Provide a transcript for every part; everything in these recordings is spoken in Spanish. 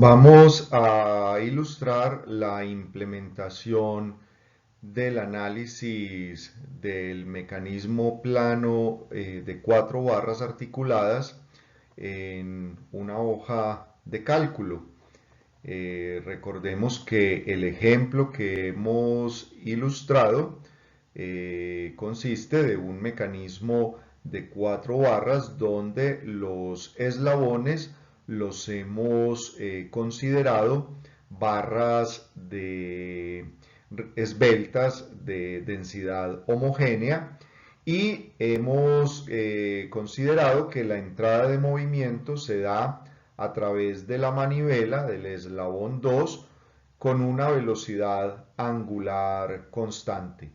Vamos a ilustrar la implementación del análisis del mecanismo plano de 4 barras articuladas en una hoja de cálculo. Recordemos que el ejemplo que hemos ilustrado consiste de un mecanismo de 4 barras donde los eslabones los hemos considerado barras esbeltas de densidad homogénea y hemos considerado que la entrada de movimiento se da a través de la manivela del eslabón 2 con una velocidad angular constante.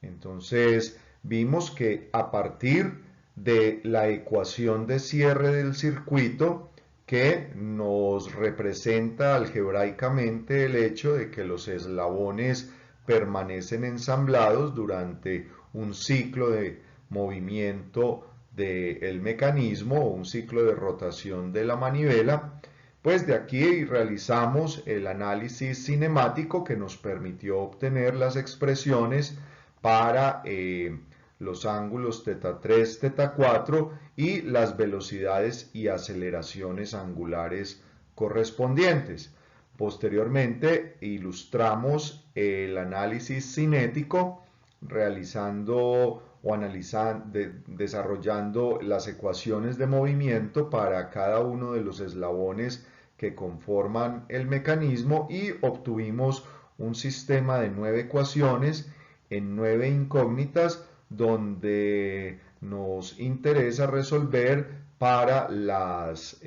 Entonces vimos que a partir de la ecuación de cierre del circuito que nos representa algebraicamente el hecho de que los eslabones permanecen ensamblados durante un ciclo de movimiento del mecanismo o un ciclo de rotación de la manivela, pues de aquí realizamos el análisis cinemático que nos permitió obtener las expresiones para los ángulos θ3, θ4 y las velocidades y aceleraciones angulares correspondientes. Posteriormente ilustramos el análisis cinético realizando o desarrollando las ecuaciones de movimiento para cada uno de los eslabones que conforman el mecanismo y obtuvimos un sistema de 9 ecuaciones en 9 incógnitas donde nos interesa resolver para las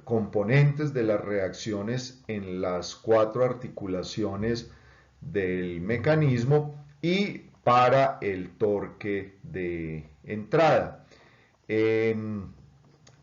componentes de las reacciones en las 4 articulaciones del mecanismo y para el torque de entrada. En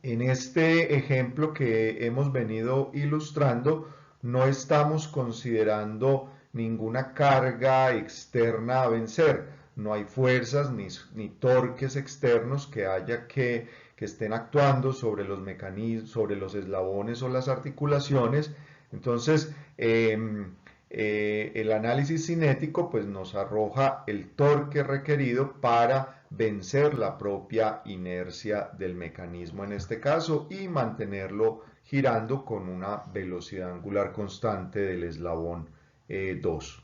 este ejemplo que hemos venido ilustrando, no estamos considerando ninguna carga externa a vencer. No hay fuerzas ni torques externos que estén actuando sobre los mecanismos, sobre los eslabones o las articulaciones. Entonces, el análisis cinético pues, nos arroja el torque requerido para vencer la propia inercia del mecanismo en este caso y mantenerlo girando con una velocidad angular constante del eslabón 2.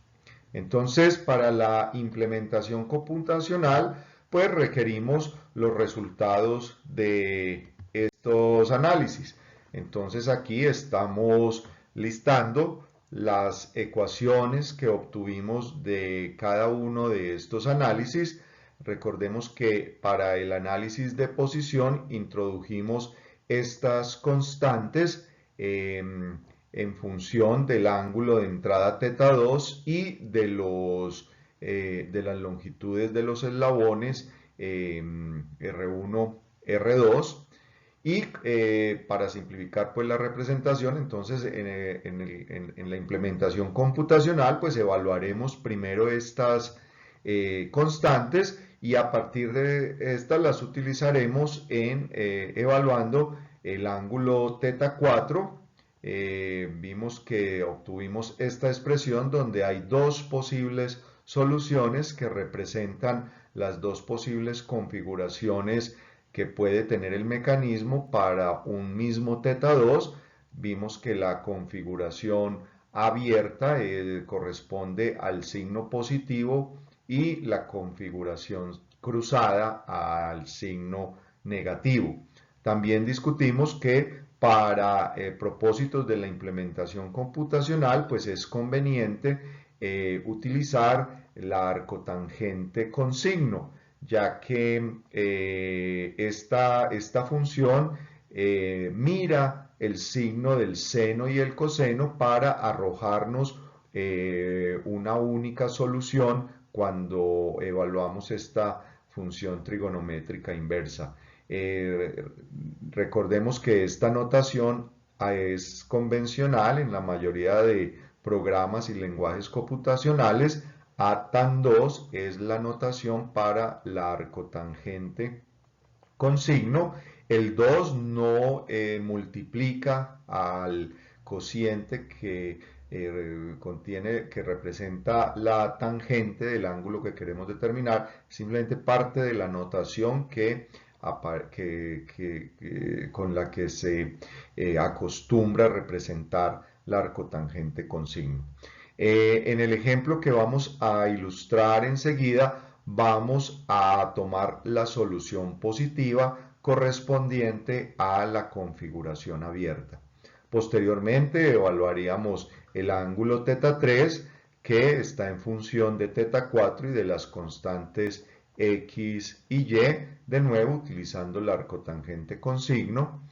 Entonces, para la implementación computacional, pues requerimos los resultados de estos análisis. Entonces, aquí estamos listando las ecuaciones que obtuvimos de cada uno de estos análisis. Recordemos que para el análisis de posición introdujimos estas constantes en función del ángulo de entrada θ2 y de las longitudes de los eslabones R1, R2. Y para simplificar pues la representación, entonces en la implementación computacional pues evaluaremos primero estas constantes y a partir de estas las utilizaremos en evaluando el ángulo θ4. Vimos que obtuvimos esta expresión donde hay dos posibles soluciones que representan las dos posibles configuraciones que puede tener el mecanismo para un mismo θ2. Vimos que la configuración abierta corresponde al signo positivo y la configuración cruzada al signo negativo. También discutimos que para propósitos de la implementación computacional, pues es conveniente utilizar la arcotangente con signo, ya que esta función mira el signo del seno y el coseno para arrojarnos una única solución cuando evaluamos esta función trigonométrica inversa. Recordemos que esta notación es convencional en la mayoría de programas y lenguajes computacionales. A tan 2 es la notación para la arcotangente con signo. El 2 no multiplica al cociente que representa la tangente del ángulo que queremos determinar, simplemente parte de la notación con la que se acostumbra a representar la arcotangente con signo. En el ejemplo que vamos a ilustrar enseguida, vamos a tomar la solución positiva correspondiente a la configuración abierta. Posteriormente evaluaríamos el ángulo θ3 que está en función de θ4 y de las constantes x y y, de nuevo utilizando la arcotangente con signo.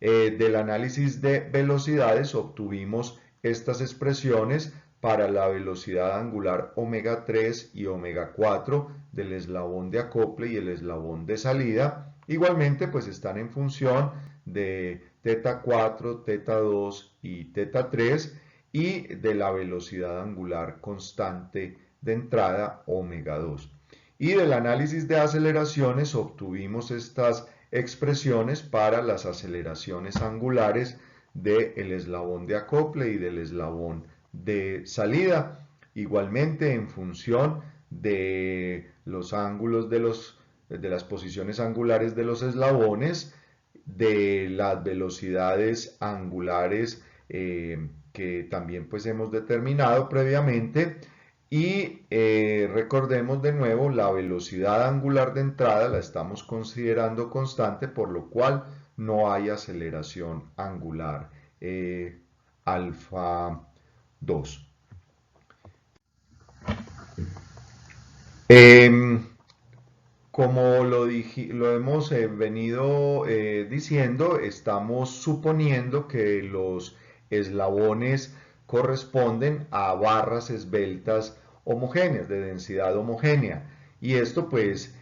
Del análisis de velocidades obtuvimos estas expresiones para la velocidad angular omega 3 y omega 4 del eslabón de acople y el eslabón de salida. Igualmente, pues están en función de θ4, θ2 y θ3 y de la velocidad angular constante de entrada omega 2. Y del análisis de aceleraciones obtuvimos estas expresiones para las aceleraciones angulares del eslabón de acople y del eslabón de salida, igualmente en función de los ángulos de las posiciones angulares de los eslabones, de las velocidades angulares que también pues hemos determinado previamente. Y recordemos de nuevo, la velocidad angular de entrada la estamos considerando constante, por lo cual no hay aceleración angular alfa 2. Como lo hemos venido diciendo, estamos suponiendo que los eslabones corresponden a barras esbeltas homogéneas, de densidad homogénea. Y esto pues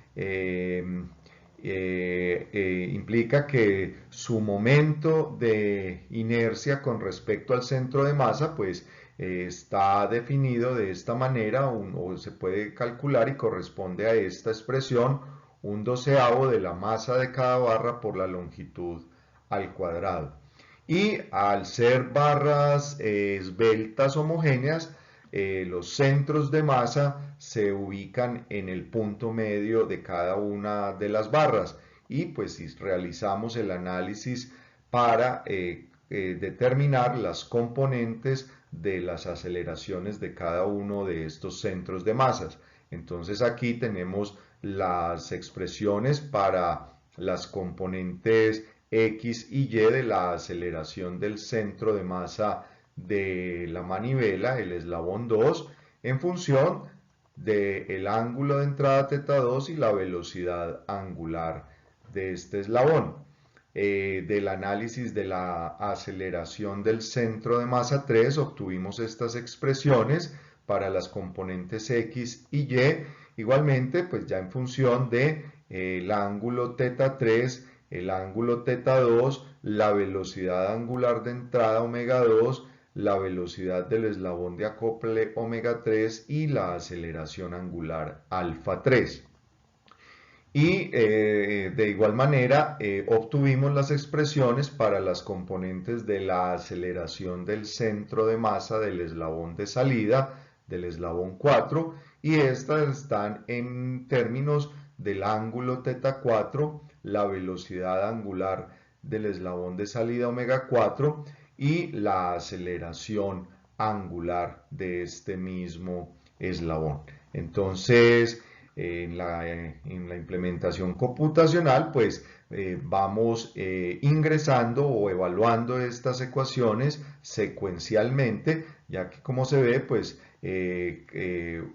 implica que su momento de inercia con respecto al centro de masa pues está definido de esta manera, o se puede calcular y corresponde a esta expresión: 1/12 de la masa de cada barra por la longitud al cuadrado. Y al ser barras esbeltas homogéneas, los centros de masa se ubican en el punto medio de cada una de las barras. Y pues si realizamos el análisis para determinar las componentes de las aceleraciones de cada uno de estos centros de masas. Entonces aquí tenemos las expresiones para las componentes x y y de la aceleración del centro de masa de la manivela, el eslabón 2, en función del ángulo de entrada θ2 y la velocidad angular de este eslabón. Del análisis de la aceleración del centro de masa 3 obtuvimos estas expresiones para las componentes x y y, igualmente pues ya en función de el ángulo θ3, el ángulo θ2, la velocidad angular de entrada omega 2, la velocidad del eslabón de acople omega 3 y la aceleración angular alfa 3. Y de igual manera obtuvimos las expresiones para las componentes de la aceleración del centro de masa del eslabón de salida, del eslabón 4, y estas están en términos del ángulo θ4, la velocidad angular del eslabón de salida omega 4 y la aceleración angular de este mismo eslabón. Entonces, en la implementación computacional, pues vamos ingresando o evaluando estas ecuaciones secuencialmente, ya que como se ve, pues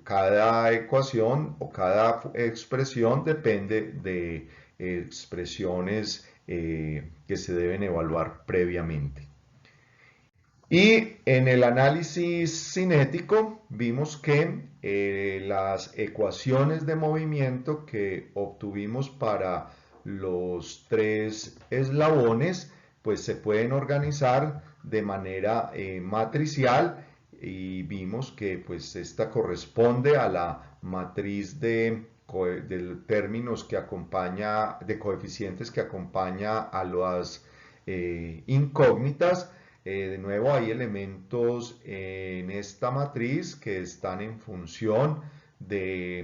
cada ecuación o cada expresión depende de expresiones que se deben evaluar previamente. Y en el análisis cinético vimos que las ecuaciones de movimiento que obtuvimos para los tres eslabones pues se pueden organizar de manera matricial, y vimos que pues esta corresponde a la matriz de términos que acompaña, de coeficientes que acompaña a las incógnitas. De nuevo hay elementos en esta matriz que están en función de,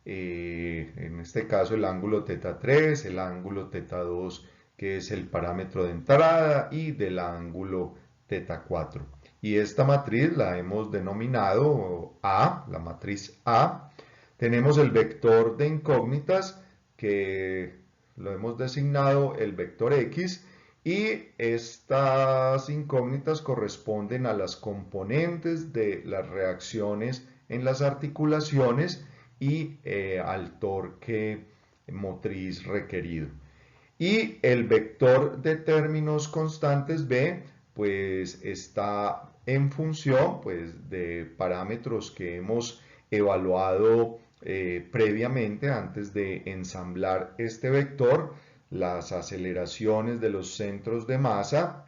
en este caso, el ángulo θ3, el ángulo θ2, que es el parámetro de entrada, y del ángulo θ4. Y esta matriz la hemos denominado A, la matriz A. Tenemos el vector de incógnitas, que lo hemos designado el vector X, y estas incógnitas corresponden a las componentes de las reacciones en las articulaciones y al torque motriz requerido. Y el vector de términos constantes B, pues está en función pues, de parámetros que hemos evaluado previamente antes de ensamblar este vector: las aceleraciones de los centros de masa,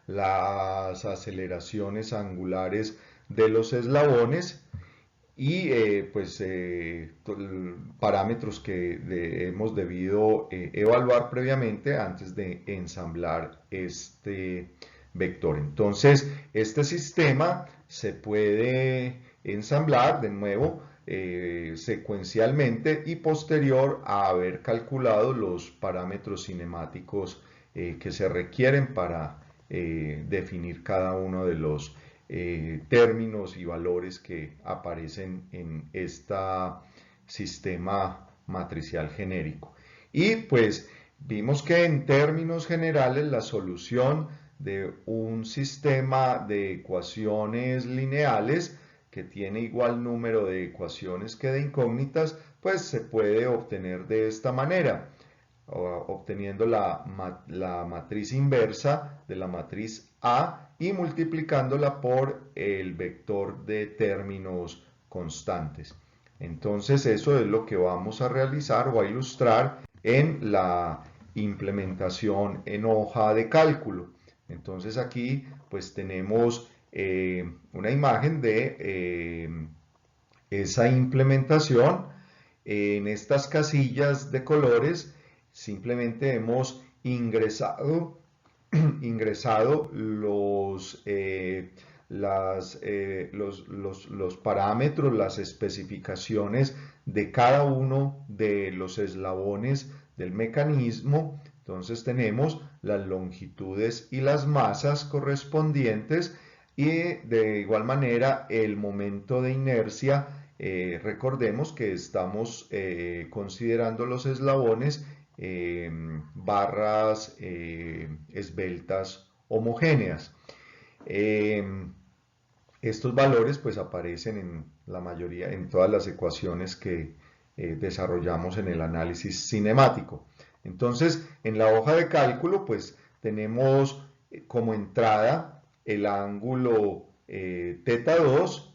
las aceleraciones angulares de los eslabones y parámetros que hemos debido evaluar previamente antes de ensamblar este vector. Entonces, este sistema se puede ensamblar de nuevo secuencialmente y posterior a haber calculado los parámetros cinemáticos que se requieren para definir cada uno de los términos y valores que aparecen en este sistema matricial genérico. Y pues vimos que en términos generales la solución de un sistema de ecuaciones lineales que tiene igual número de ecuaciones que de incógnitas, pues se puede obtener de esta manera, obteniendo la matriz inversa de la matriz A y multiplicándola por el vector de términos constantes. Entonces eso es lo que vamos a realizar o a ilustrar en la implementación en hoja de cálculo. Entonces aquí pues tenemos una imagen de esa implementación. En estas casillas de colores simplemente hemos ingresado los parámetros, las especificaciones de cada uno de los eslabones del mecanismo. Entonces tenemos las longitudes y las masas correspondientes y de igual manera el momento de inercia. Recordemos que estamos considerando los eslabones barras esbeltas homogéneas. Estos valores pues aparecen en la mayoría, en todas las ecuaciones que desarrollamos en el análisis cinemático. Entonces, en la hoja de cálculo pues tenemos como entrada el ángulo θ2,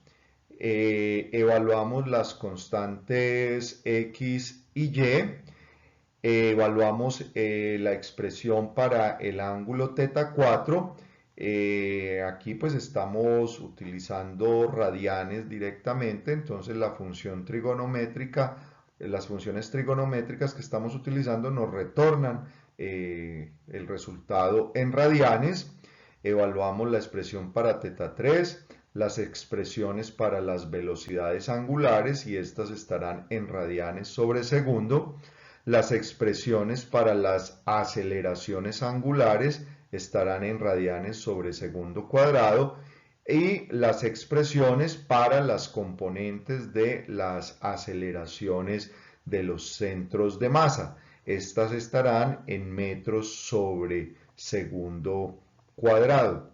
evaluamos las constantes X y Y, evaluamos la expresión para el ángulo θ4. Aquí pues estamos utilizando radianes directamente, entonces la función trigonométrica, las funciones trigonométricas que estamos utilizando nos retornan el resultado en radianes. Evaluamos la expresión para θ3, las expresiones para las velocidades angulares, y estas estarán en radianes sobre segundo. Las expresiones para las aceleraciones angulares estarán en radianes sobre segundo cuadrado, y las expresiones para las componentes de las aceleraciones de los centros de masa, estas estarán en metros sobre segundo cuadrado.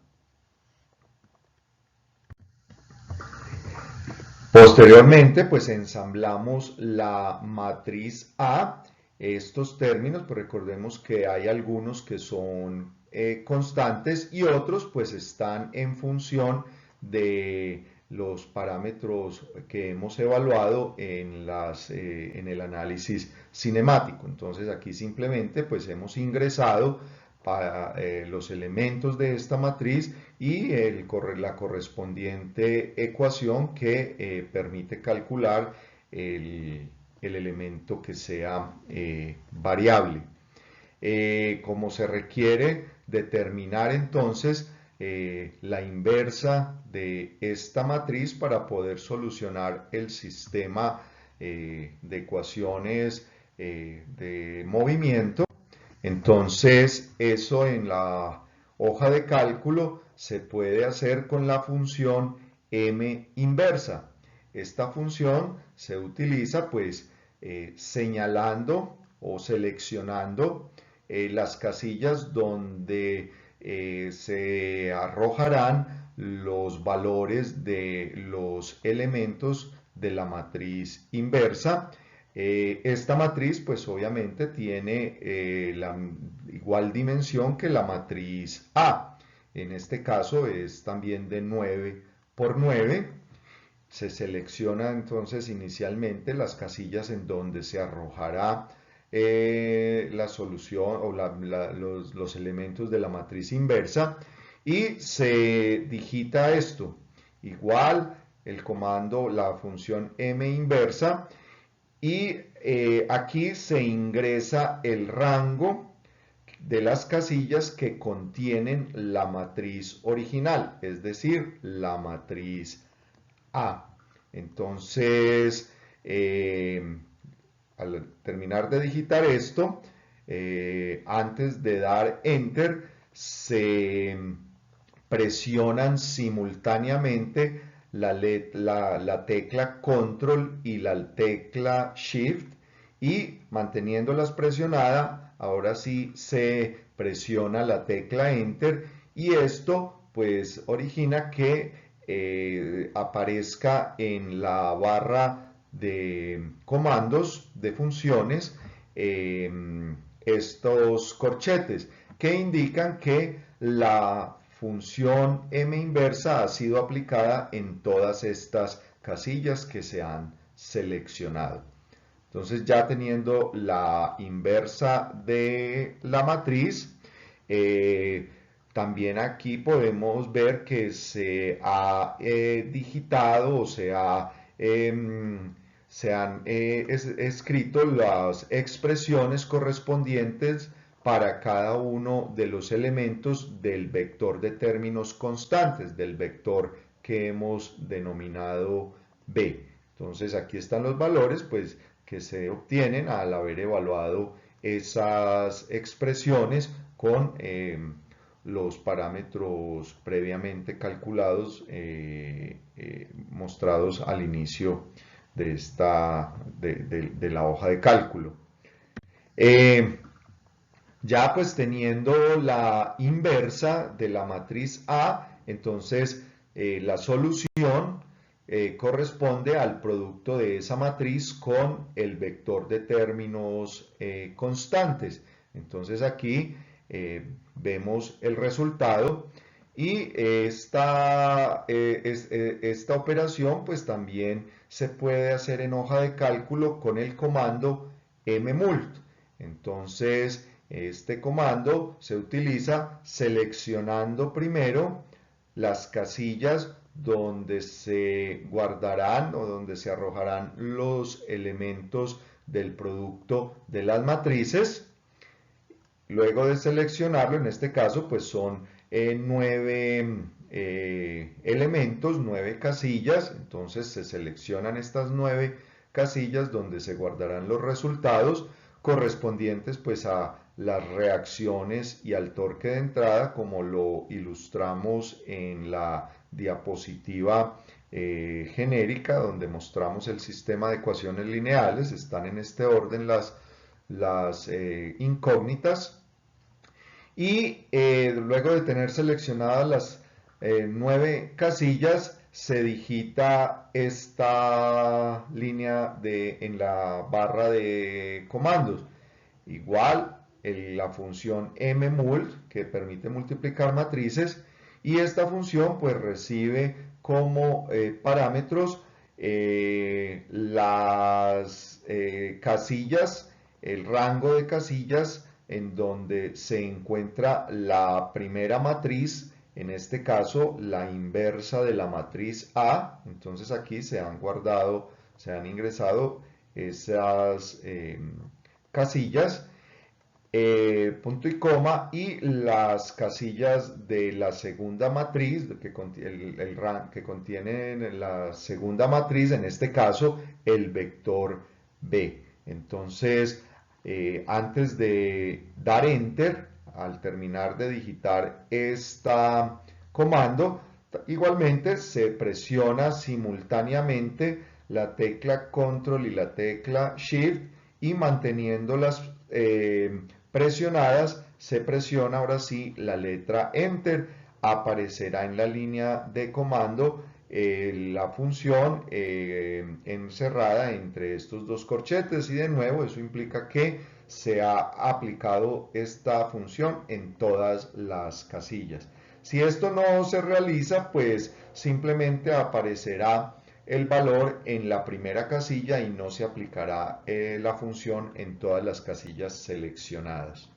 Posteriormente, pues ensamblamos la matriz A. Estos términos, pues recordemos que hay algunos que son constantes y otros pues están en función de los parámetros que hemos evaluado en el análisis cinemático. Entonces aquí simplemente pues hemos ingresado para los elementos de esta matriz y la correspondiente ecuación que permite calcular el elemento que sea variable. Como se requiere determinar entonces la inversa de esta matriz para poder solucionar el sistema de ecuaciones de movimiento. Entonces, eso en la hoja de cálculo se puede hacer con la función m inversa. Esta función se utiliza pues señalando o seleccionando las casillas donde se arrojarán los valores de los elementos de la matriz inversa. Esta matriz pues obviamente tiene la igual dimensión que la matriz A. En este caso es también de 9 por 9. Se selecciona entonces inicialmente las casillas en donde se arrojará la solución o los elementos de la matriz inversa y se digita esto. Igual el comando, la función m inversa, y aquí se ingresa el rango de las casillas que contienen la matriz original, es decir, la matriz A. Entonces, al terminar de digitar esto, antes de dar Enter, se presionan simultáneamente la tecla Control y la tecla Shift, y manteniéndolas presionadas, ahora sí se presiona la tecla Enter, y esto pues origina que aparezca en la barra de comandos de funciones estos corchetes que indican que la función m inversa ha sido aplicada en todas estas casillas que se han seleccionado. Entonces, ya teniendo la inversa de la matriz, también aquí podemos ver que se ha digitado o se han escrito las expresiones correspondientes para cada uno de los elementos del vector de términos constantes, del vector que hemos denominado B. Entonces aquí están los valores pues, que se obtienen al haber evaluado esas expresiones con los parámetros previamente calculados mostrados al inicio de la hoja de cálculo. Ya pues teniendo la inversa de la matriz A, entonces la solución corresponde al producto de esa matriz con el vector de términos constantes. Entonces aquí vemos el resultado, y esta operación pues también se puede hacer en hoja de cálculo con el comando mmult. Entonces este comando se utiliza seleccionando primero las casillas donde se guardarán o donde se arrojarán los elementos del producto de las matrices. Luego de seleccionarlo, en este caso pues son 9 elementos, 9 casillas. Entonces se seleccionan estas 9 casillas donde se guardarán los resultados correspondientes pues a las reacciones y al torque de entrada, como lo ilustramos en la diapositiva genérica, donde mostramos el sistema de ecuaciones lineales. Están en este orden las incógnitas, y luego de tener seleccionadas las 9 casillas, se digita esta línea en la barra de comandos. Igual la función mmult, que permite multiplicar matrices, y esta función pues recibe como parámetros las casillas, el rango de casillas en donde se encuentra la primera matriz, en este caso la inversa de la matriz A. Entonces aquí se han guardado, se han ingresado esas casillas. punto y coma, y las casillas de la segunda matriz, que contienen la segunda matriz, en este caso el vector B. Entonces, antes de dar Enter, al terminar de digitar este comando, igualmente se presiona simultáneamente la tecla Control y la tecla Shift, y manteniéndolas presionadas, se presiona ahora sí la letra Enter. Aparecerá en la línea de comando la función encerrada entre estos dos corchetes, y de nuevo eso implica que se ha aplicado esta función en todas las casillas. Si esto no se realiza, pues simplemente aparecerá el valor en la primera casilla y no se aplicará la función en todas las casillas seleccionadas.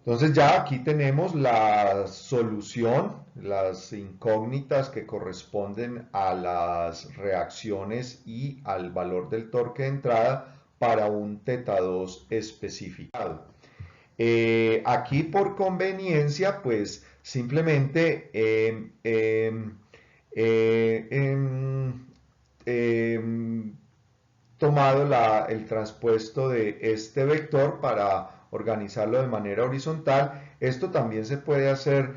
Entonces ya aquí tenemos la solución, las incógnitas que corresponden a las reacciones y al valor del torque de entrada para un θ2 especificado. Aquí por conveniencia, pues simplemente tomado el transpuesto de este vector para organizarlo de manera horizontal. Esto también se puede hacer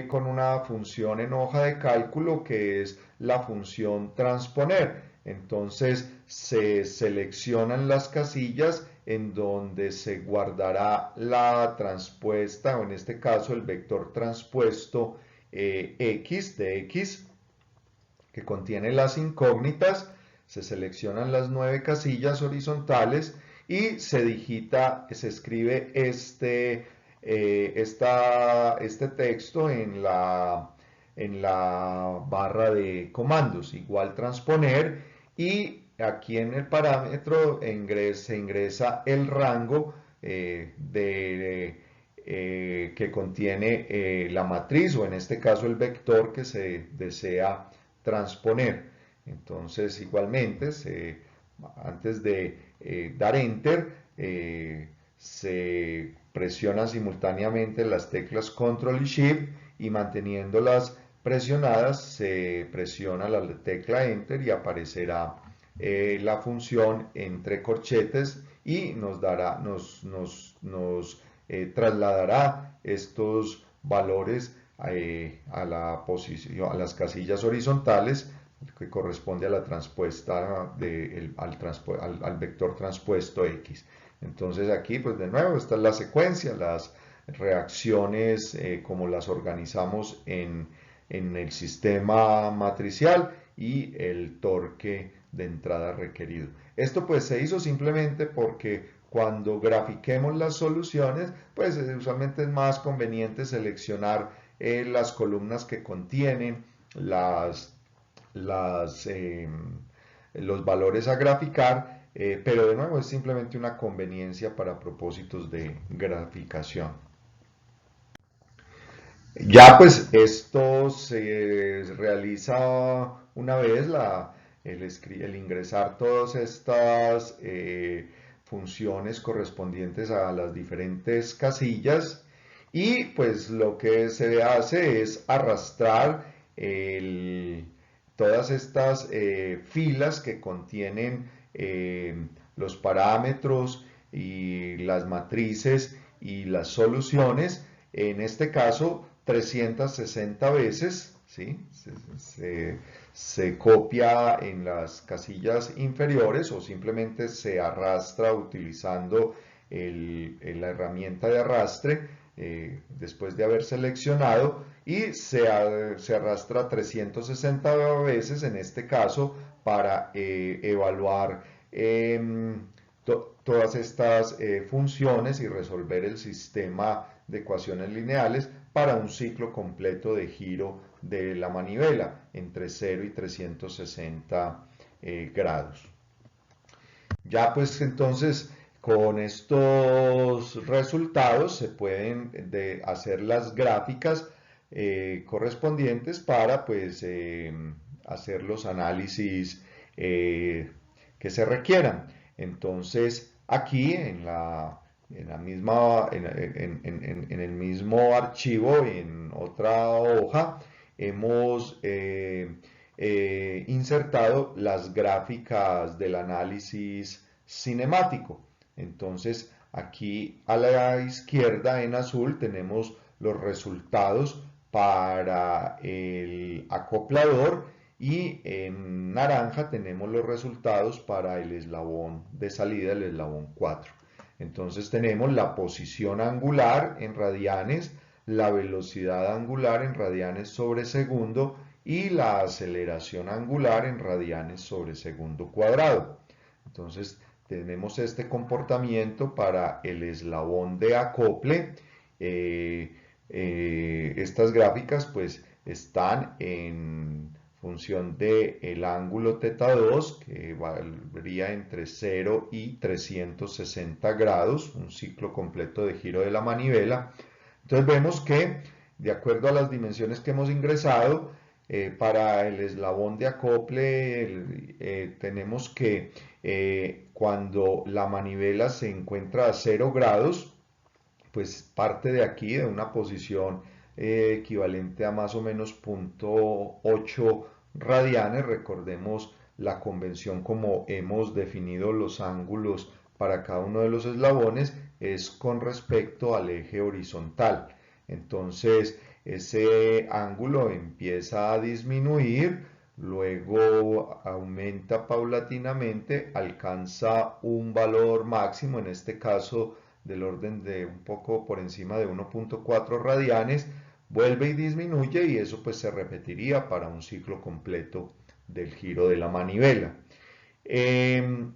con una función en hoja de cálculo, que es la función transponer. Entonces se seleccionan las casillas en donde se guardará la transpuesta, o en este caso el vector transpuesto x de x, que contiene las incógnitas. Se seleccionan las 9 casillas horizontales y se digita, se escribe este texto en la barra de comandos, igual transponer, y aquí en el parámetro se ingresa el rango que contiene la matriz, o en este caso el vector que se desea transponer. Entonces, igualmente, antes de dar Enter, se presionan simultáneamente las teclas Control y Shift, y manteniéndolas presionadas se presiona la tecla Enter y aparecerá la función entre corchetes, y nos trasladará estos valores a las casillas horizontales, que corresponde a la transpuesta al vector transpuesto X. Entonces aquí, pues de nuevo, esta es la secuencia, las reacciones como las organizamos en el sistema matricial, y el torque de entrada requerido. Esto pues se hizo simplemente porque cuando grafiquemos las soluciones, pues usualmente es más conveniente seleccionar las columnas que contienen los valores a graficar, pero de nuevo es simplemente una conveniencia para propósitos de graficación. Ya pues esto se realiza una vez el ingresar todas estas funciones correspondientes a las diferentes casillas, y pues lo que se hace es arrastrar todas estas filas que contienen los parámetros y las matrices y las soluciones, en este caso 360 veces, ¿sí? Se copia en las casillas inferiores, o simplemente se arrastra utilizando la herramienta de arrastre después de haber seleccionado, y se arrastra 360 veces en este caso para evaluar todas estas funciones y resolver el sistema de ecuaciones lineales para un ciclo completo de giro de la manivela entre 0 y 360 grados. Ya pues entonces, con estos resultados se pueden hacer las gráficas correspondientes para pues hacer los análisis que se requieran. Entonces aquí en en la misma, en el mismo archivo, en otra hoja, hemos insertado las gráficas del análisis cinemático. Entonces, aquí a la izquierda en azul tenemos los resultados para el acoplador y en naranja tenemos los resultados para el eslabón de salida, el eslabón 4. Entonces tenemos la posición angular en radianes, la velocidad angular en radianes sobre segundo y la aceleración angular en radianes sobre segundo cuadrado. Entonces tenemos este comportamiento para el eslabón de acople. Estas gráficas pues están en función del ángulo θ2, que varía entre 0 y 360 grados, un ciclo completo de giro de la manivela. Entonces vemos que, de acuerdo a las dimensiones que hemos ingresado, para el eslabón de acople tenemos que cuando la manivela se encuentra a 0 grados, pues parte de aquí, de una posición equivalente a más o menos 0.8 radianes. Recordemos la convención como hemos definido los ángulos para cada uno de los eslabones es con respecto al eje horizontal. Entonces ese ángulo empieza a disminuir, luego aumenta paulatinamente, alcanza un valor máximo, en este caso del orden de un poco por encima de 1.4 radianes, vuelve y disminuye y eso pues se repetiría para un ciclo completo del giro de la manivela. Eh,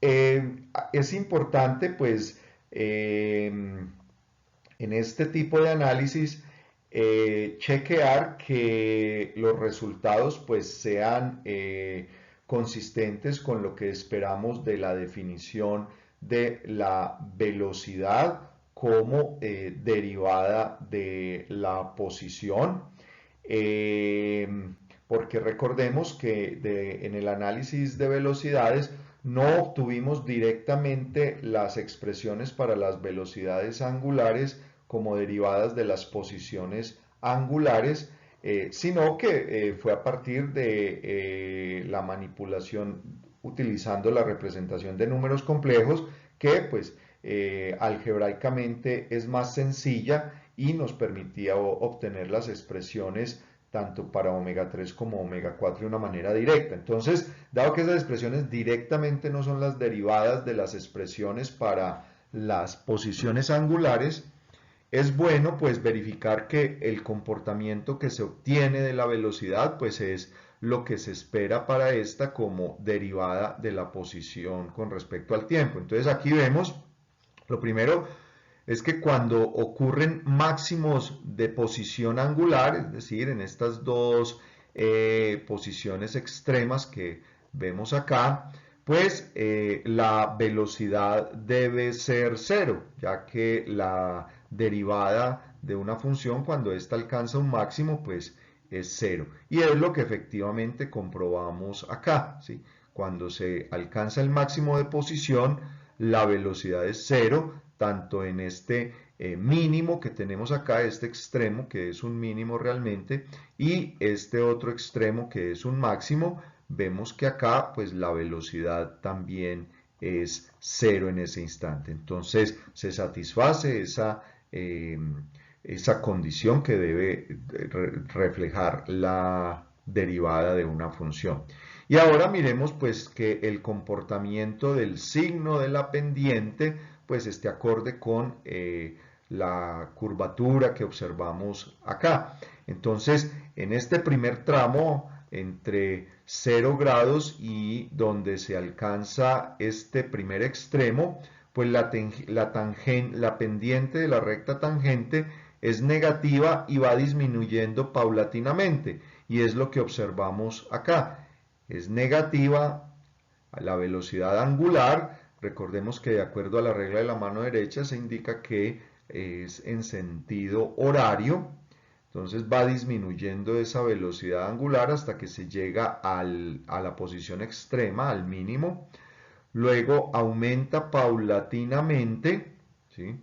es importante pues en este tipo de análisis chequear que los resultados pues sean consistentes con lo que esperamos de la definición de la velocidad como derivada de la posición, porque recordemos que en el análisis de velocidades no obtuvimos directamente las expresiones para las velocidades angulares como derivadas de las posiciones angulares, sino que fue a partir de la manipulación utilizando la representación de números complejos que pues algebraicamente es más sencilla y nos permitía obtener las expresiones tanto para omega 3 como omega 4 de una manera directa. Entonces, dado que esas expresiones directamente no son las derivadas de las expresiones para las posiciones angulares, es bueno pues verificar que el comportamiento que se obtiene de la velocidad pues es lo que se espera para esta como derivada de la posición con respecto al tiempo. Entonces aquí vemos, lo primero es que cuando ocurren máximos de posición angular, es decir, en estas dos posiciones extremas que vemos acá, pues la velocidad debe ser cero, ya que la derivada de una función cuando ésta alcanza un máximo, pues es cero. Y es lo que efectivamente comprobamos acá, ¿sí? Cuando se alcanza el máximo de posición, la velocidad es cero, tanto en este mínimo que tenemos acá, este extremo que es un mínimo realmente, y este otro extremo que es un máximo. Vemos que acá pues la velocidad también es cero en ese instante. Entonces se satisface esa condición que debe reflejar la derivada de una función. Y ahora miremos pues que el comportamiento del signo de la pendiente pues esté acorde con la curvatura que observamos acá. Entonces, en este primer tramo entre 0 grados y donde se alcanza este primer extremo, pues la pendiente de la recta tangente es negativa y va disminuyendo paulatinamente. Y es lo que observamos acá. Es negativa a la velocidad angular. Recordemos que de acuerdo a la regla de la mano derecha se indica que es en sentido horario. Entonces va disminuyendo esa velocidad angular hasta que se llega a la posición extrema, al mínimo. Luego aumenta paulatinamente ¿sí?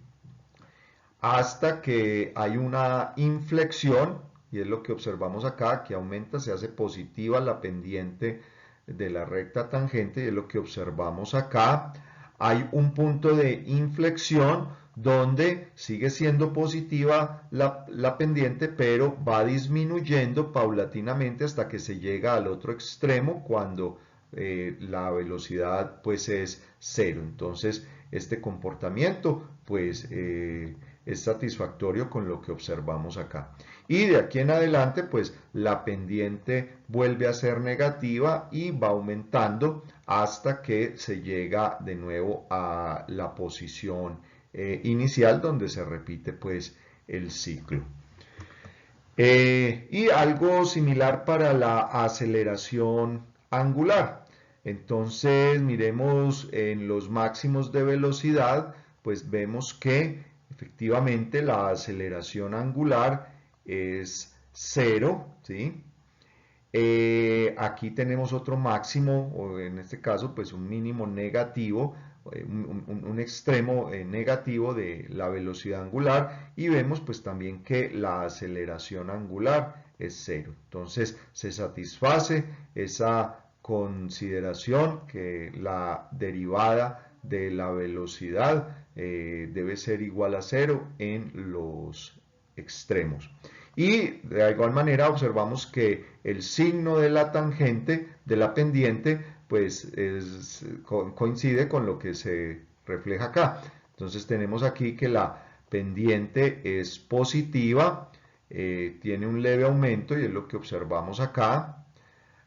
Hasta que hay una inflexión, y es lo que observamos acá, que aumenta, se hace positiva la pendiente de la recta tangente, y es lo que observamos acá. Hay un punto de inflexión donde sigue siendo positiva la pendiente, pero va disminuyendo paulatinamente hasta que se llega al otro extremo cuando la velocidad pues es cero. Entonces este comportamiento pues es satisfactorio con lo que observamos acá. Y de aquí en adelante, pues la pendiente vuelve a ser negativa y va aumentando hasta que se llega de nuevo a la posición inicial donde se repite pues el ciclo. Y algo similar para la aceleración angular. Entonces, miremos en los máximos de velocidad, pues vemos que efectivamente la aceleración angular es cero, ¿sí? Aquí tenemos otro máximo, o en este caso, pues un mínimo negativo, un extremo negativo de la velocidad angular, y vemos pues también que la aceleración angular es cero. Entonces se satisface esa consideración que la derivada de la velocidad debe ser igual a cero en los extremos. Y de igual manera observamos que el signo de la tangente, de la pendiente, pues coincide con lo que se refleja acá. Entonces tenemos aquí que la pendiente es positiva, tiene un leve aumento y es lo que observamos acá.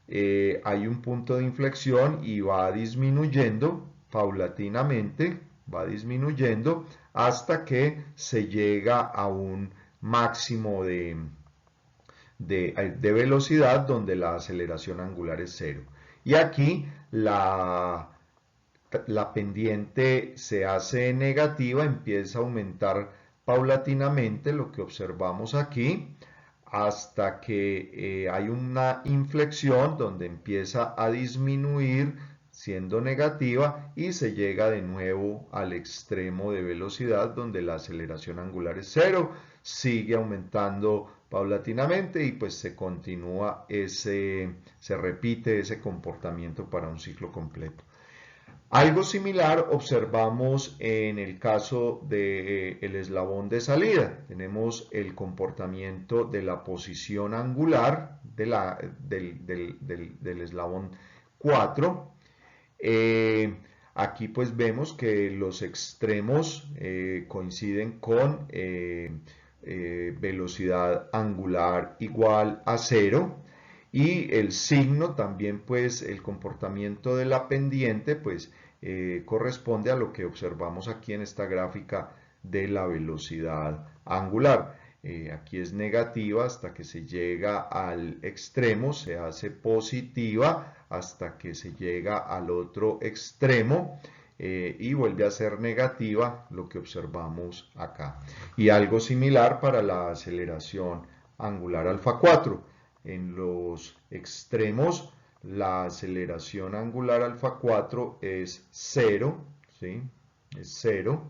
Hay un punto de inflexión y va disminuyendo paulatinamente, va disminuyendo hasta que se llega a un máximo de velocidad donde la aceleración angular es cero. Y aquí la pendiente se hace negativa, empieza a aumentar paulatinamente, lo que observamos aquí, hasta que hay una inflexión donde empieza a disminuir siendo negativa y se llega de nuevo al extremo de velocidad donde la aceleración angular es cero, sigue aumentando paulatinamente y pues se continúa se repite ese comportamiento para un ciclo completo. Algo similar observamos en el caso del eslabón de salida. Tenemos el comportamiento de la posición angular del eslabón 4. Aquí pues vemos que los extremos coinciden con velocidad angular igual a cero. Y el signo también, pues, el comportamiento de la pendiente, pues, corresponde a lo que observamos aquí en esta gráfica de la velocidad angular. Aquí es negativa hasta que se llega al extremo, se hace positiva hasta que se llega al otro extremo y vuelve a ser negativa, lo que observamos acá. Y algo similar para la aceleración angular alfa 4. En los extremos, la aceleración angular alfa 4 es 0, ¿sí? Es 0.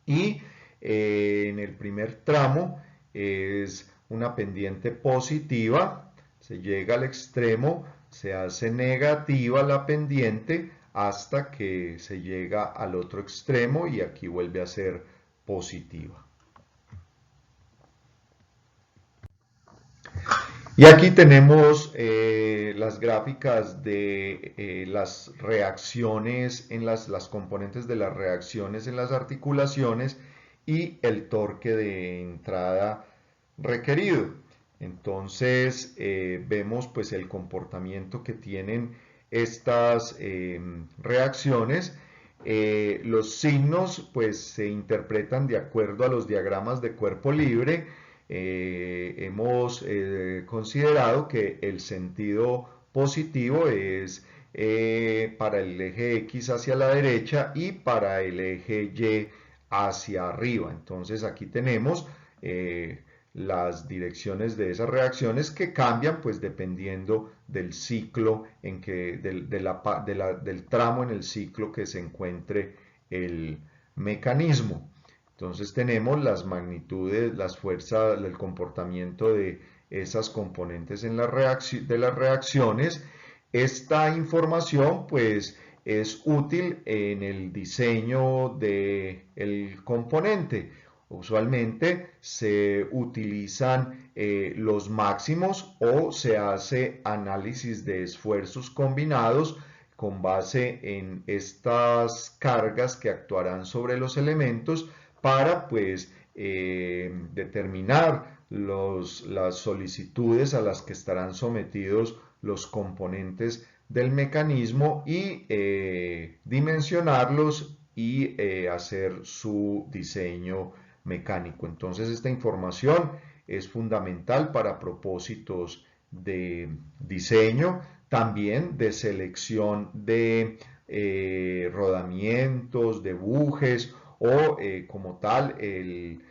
Y en el primer tramo es una pendiente positiva, se llega al extremo, se hace negativa la pendiente hasta que se llega al otro extremo y aquí vuelve a ser positiva. Y aquí tenemos las gráficas de las reacciones en las componentes de las reacciones en las articulaciones y el torque de entrada requerido. Entonces vemos pues el comportamiento que tienen estas reacciones. Los signos pues se interpretan de acuerdo a los diagramas de cuerpo libre. Hemos considerado que el sentido positivo es para el eje X hacia la derecha y para el eje Y hacia arriba. Entonces aquí tenemos las direcciones de esas reacciones que cambian pues dependiendo del ciclo en que del tramo en el ciclo que se encuentre el mecanismo. Entonces tenemos las magnitudes, las fuerzas, el comportamiento de esas componentes en de las reacciones. Esta información pues es útil en el diseño del componente. Usualmente se utilizan los máximos o se hace análisis de esfuerzos combinados con base en estas cargas que actuarán sobre los elementos para pues determinar las solicitudes a las que estarán sometidos los componentes del mecanismo y dimensionarlos y hacer su diseño mecánico. Entonces esta información es fundamental para propósitos de diseño, también de selección de rodamientos, de bujes o como tal el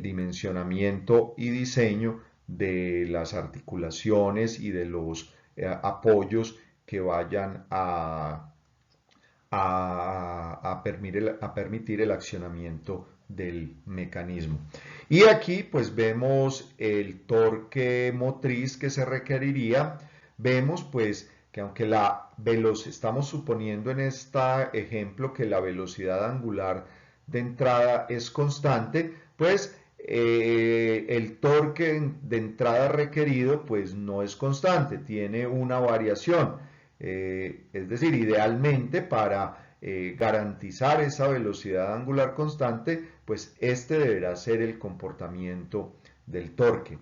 dimensionamiento y diseño de las articulaciones y de los apoyos que vayan a permitir el accionamiento del mecanismo. Y aquí pues vemos el torque motriz que se requeriría. Vemos pues que aunque estamos suponiendo en este ejemplo que la velocidad angular de entrada es constante, pues el torque de entrada requerido pues no es constante, tiene una variación. Es decir, idealmente para garantizar esa velocidad angular constante, pues este deberá ser el comportamiento del torque.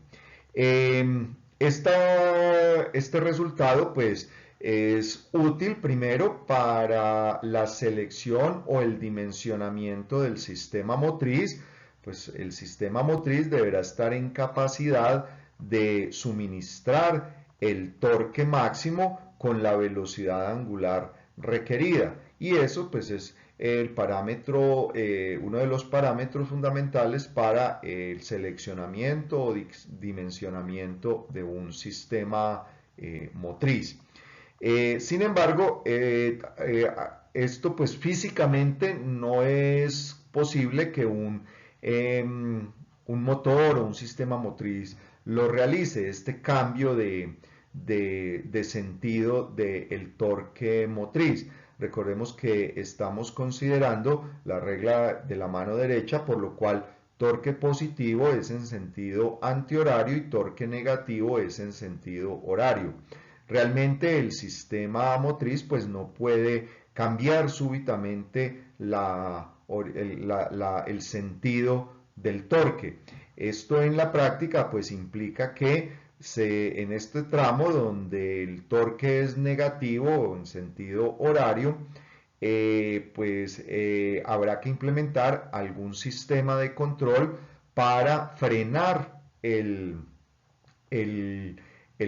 Este resultado pues es útil primero para la selección o el dimensionamiento del sistema motriz, pues el sistema motriz deberá estar en capacidad de suministrar el torque máximo con la velocidad angular requerida, y eso pues es el parámetro, uno de los parámetros fundamentales para el seleccionamiento o dimensionamiento de un sistema motriz. Sin embargo, esto pues físicamente no es posible que un motor o un sistema motriz lo realice, este cambio de sentido del torque motriz. Recordemos que estamos considerando la regla de la mano derecha, por lo cual torque positivo es en sentido antihorario y torque negativo es en sentido horario. Realmente el sistema motriz pues no puede cambiar súbitamente el sentido del torque. Esto en la práctica pues implica que en este tramo donde el torque es negativo en sentido horario, habrá que implementar algún sistema de control para frenar el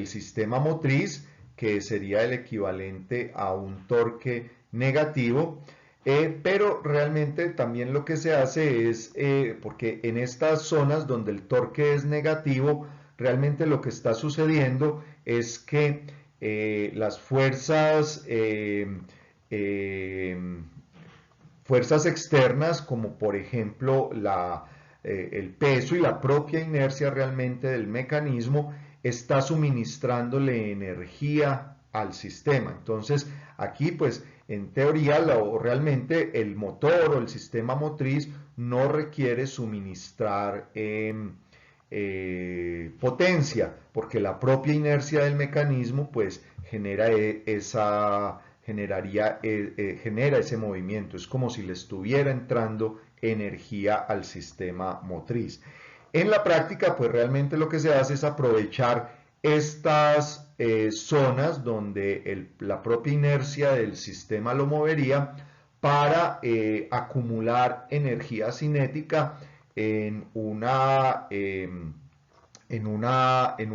sistema motriz, que sería el equivalente a un torque negativo. Pero realmente también lo que se hace es, porque en estas zonas donde el torque es negativo, realmente lo que está sucediendo es que las fuerzas externas, como por ejemplo el peso y la propia inercia realmente del mecanismo, está suministrándole energía al sistema. Entonces aquí pues en teoría realmente el motor o el sistema motriz no requiere suministrar potencia, porque la propia inercia del mecanismo pues genera ese movimiento. Es como si le estuviera entrando energía al sistema motriz. En la práctica pues realmente lo que se hace es aprovechar estas zonas donde la propia inercia del sistema lo movería para acumular energía cinética en un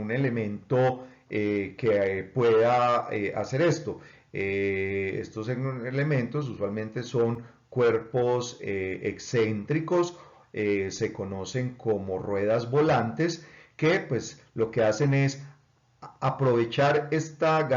elemento que pueda hacer esto. Estos elementos usualmente son cuerpos excéntricos, se conocen como ruedas volantes, que pues lo que hacen es aprovechar esta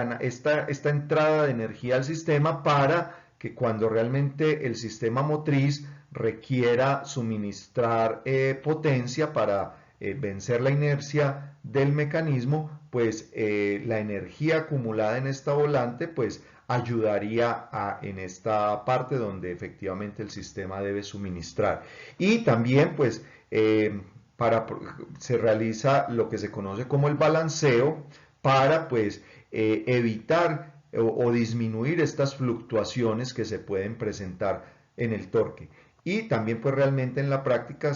entrada de energía al sistema para que cuando realmente el sistema motriz requiera suministrar potencia para vencer la inercia del mecanismo, pues la energía acumulada en esta volante pues ayudaría en esta parte donde efectivamente el sistema debe suministrar. Y también pues se realiza lo que se conoce como el balanceo para pues evitar o disminuir estas fluctuaciones que se pueden presentar en el torque. Y también pues realmente en la práctica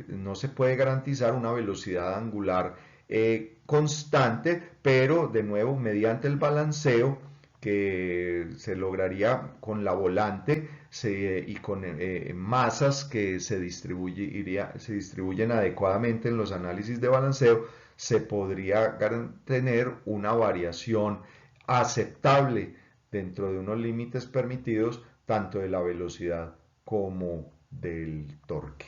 no se puede garantizar una velocidad angular constante, pero de nuevo mediante el balanceo que se lograría con la volante y con masas que se distribuyen adecuadamente en los análisis de balanceo, se podría tener una variación aceptable dentro de unos límites permitidos tanto de la velocidad como del torque.